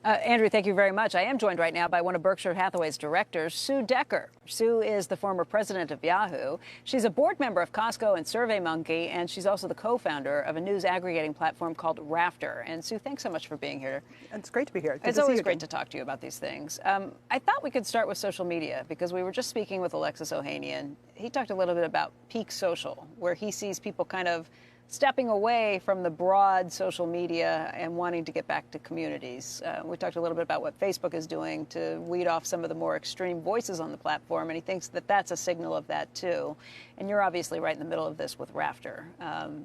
Andrew, thank you very much. I am joined right now by one of Berkshire Hathaway's directors, Sue Decker. Sue is the former president of Yahoo. She's a board member of Costco and SurveyMonkey, and she's also the co-founder of a news aggregating platform called Rafter. And Sue, thanks so much for being here. It's great to be here. It's always great to talk to you about these things. I thought we could start with social media because we were just speaking with Alexis Ohanian. He talked a little bit about peak social, where he sees people kind of stepping away from the broad social media and wanting to get back to communities. We talked a little bit about what Facebook is doing to weed off some of the more extreme voices on the platform, and he thinks that that's a signal of that too. And you're obviously right in the middle of this with Rafter.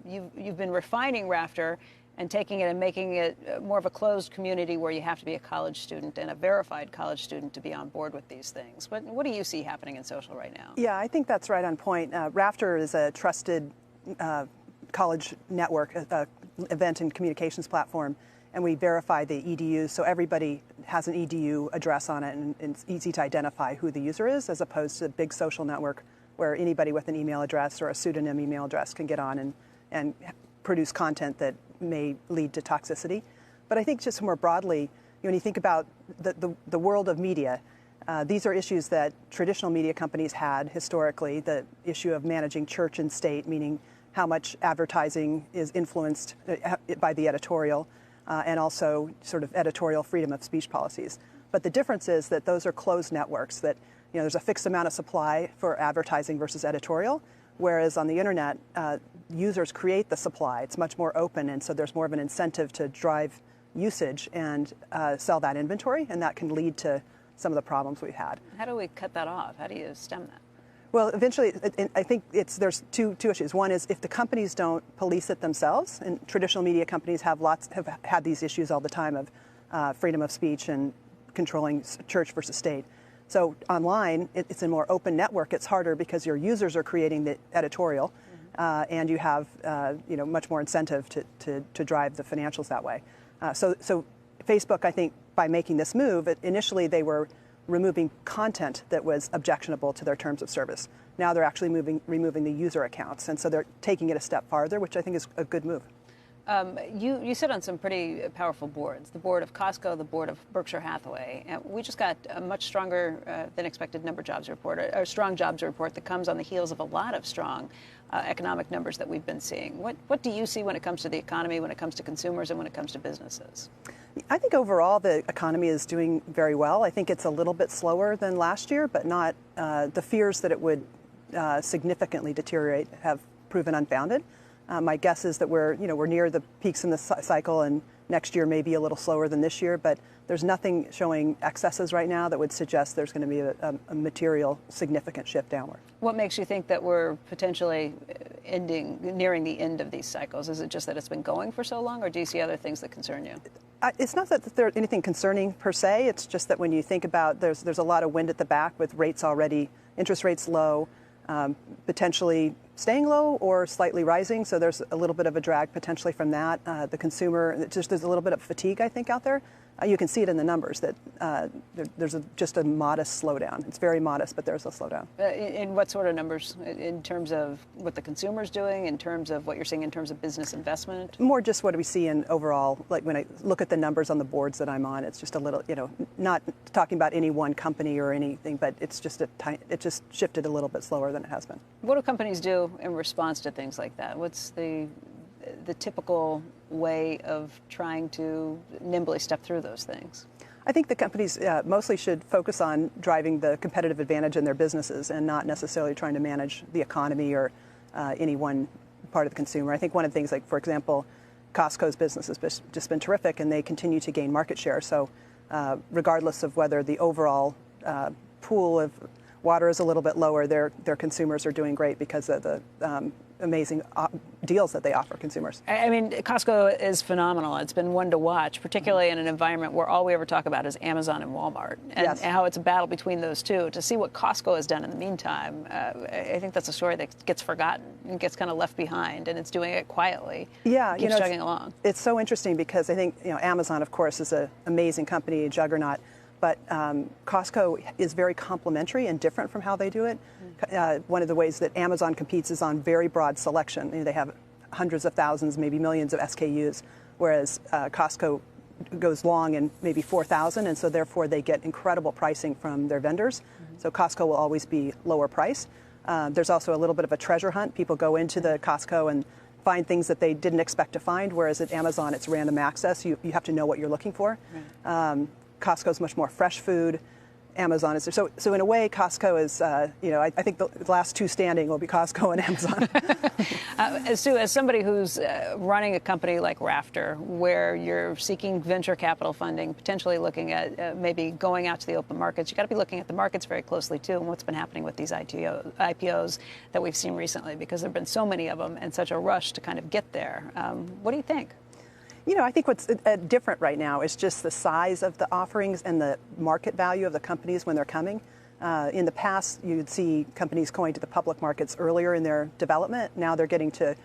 You've been refining Rafter and taking it and making it more of a closed community where you have to be a college student and a verified college student to be on board with these things. What do you see happening in social right now? Yeah, I think that's right on point. Rafter is a trusted college network, event and communications platform, and we verify the EDUs, so everybody has an EDU address on it, and it's easy to identify who the user is, as opposed to a big social network where anybody with an email address or a pseudonym email address can get on and produce content that may lead to toxicity. But I think just more broadly, when you think about the world of media, these are issues that traditional media companies had historically, the issue of managing church and state, meaning how much advertising is influenced by the editorial, and also sort of editorial freedom of speech policies. But the difference is that those are closed networks, that there's a fixed amount of supply for advertising versus editorial, whereas on the internet, users create the supply. It's much more open, and so there's more of an incentive to drive usage and sell that inventory, and that can lead to some of the problems we've had. How do we cut that off? How do you stem that? Well, eventually, I think there's two issues. One is if the companies don't police it themselves, and traditional media companies have had these issues all the time of freedom of speech and controlling church versus state. So online, it's a more open network. It's harder because your users are creating the editorial, and you have much more incentive to drive the financials that way. So Facebook, I think, by making this move, initially they were removing content that was objectionable to their terms of service. Now they're actually removing the user accounts, and so they're taking it a step farther, which I think is a good move. You sit on some pretty powerful boards, the board of Costco, the board of Berkshire Hathaway. We just got a much stronger than expected number jobs report, a strong jobs report that comes on the heels of a lot of strong economic numbers that we've been seeing. What do you see when it comes to the economy, when it comes to consumers, and when it comes to businesses? I think overall the economy is doing very well. I think it's a little bit slower than last year, but not the fears that it would significantly deteriorate have proven unfounded. My guess is that we're near the peaks in the cycle, and next year may be a little slower than this year, but there's nothing showing excesses right now that would suggest there's going to be a material significant shift downward. What makes you think that we're potentially nearing the end of these cycles? Is it just that it's been going for so long, or do you see other things that concern you? It's not that there's anything concerning per se. It's just that when you think about there's a lot of wind at the back with interest rates low, potentially staying low or slightly rising. So there's a little bit of a drag potentially from that. The consumer, there's a little bit of fatigue, I think, out there. You can see it in the numbers that there's just a modest slowdown. It's very modest, but there's a slowdown. In what sort of numbers? In terms of what the consumer's doing, in terms of what you're seeing in terms of business investment? More just what we see in overall, like when I look at the numbers on the boards that I'm on, it's just a little, not talking about any one company or anything, but it's just it just shifted a little bit slower than it has been. What do companies do in response to things like that? What's the typical way of trying to nimbly step through those things? I think the companies mostly should focus on driving the competitive advantage in their businesses and not necessarily trying to manage the economy or any one part of the consumer. I think one of the things, like, for example, Costco's business has just been terrific, and they continue to gain market share. So regardless of whether the overall pool of water is a little bit lower, their consumers are doing great because of the amazing deals that they offer consumers. I mean, Costco is phenomenal. It's been one to watch, particularly in an environment where all we ever talk about is Amazon and Walmart, and how it's a battle between those two. To see what Costco has done in the meantime, I think that's a story that gets forgotten and gets kind of left behind, and it's doing it quietly. Yeah, keeps chugging along. It's so interesting because I think Amazon, of course, is an amazing company, a juggernaut. But Costco is very complementary and different from how they do it. One of the ways that Amazon competes is on very broad selection. They have hundreds of thousands, maybe millions of SKUs, whereas Costco goes long in maybe 4,000, and so therefore they get incredible pricing from their vendors. So Costco will always be lower price. There's also a little bit of a treasure hunt. People go into the Costco and find things that they didn't expect to find, whereas at Amazon it's random access. You have to know what you're looking for. Right. Costco's much more fresh food. Amazon is so in a way Costco is I think the last two standing will be Costco and Amazon. Sue, as somebody who's running a company like Rafter, where you're seeking venture capital funding, potentially looking at maybe going out to the open markets, you got to be looking at the markets very closely too, and what's been happening with these IPOs that we've seen recently, because there've been so many of them and such a rush to kind of get there. What do you think? I think what's different right now is just the size of the offerings and the market value of the companies when they're coming. In the past, you'd see companies going to the public markets earlier in their development. Now they're getting to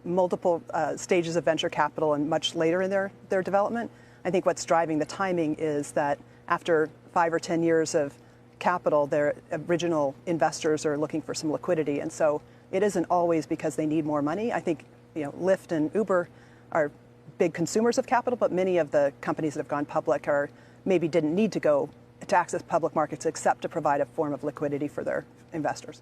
multiple stages of venture capital and much later in their development. I think what's driving the timing is that after 5 or 10 years of capital, their original investors are looking for some liquidity. And so it isn't always because they need more money. I think Lyft and Uber are big consumers of capital, but many of the companies that have gone public are maybe didn't need to go to access public markets except to provide a form of liquidity for their investors.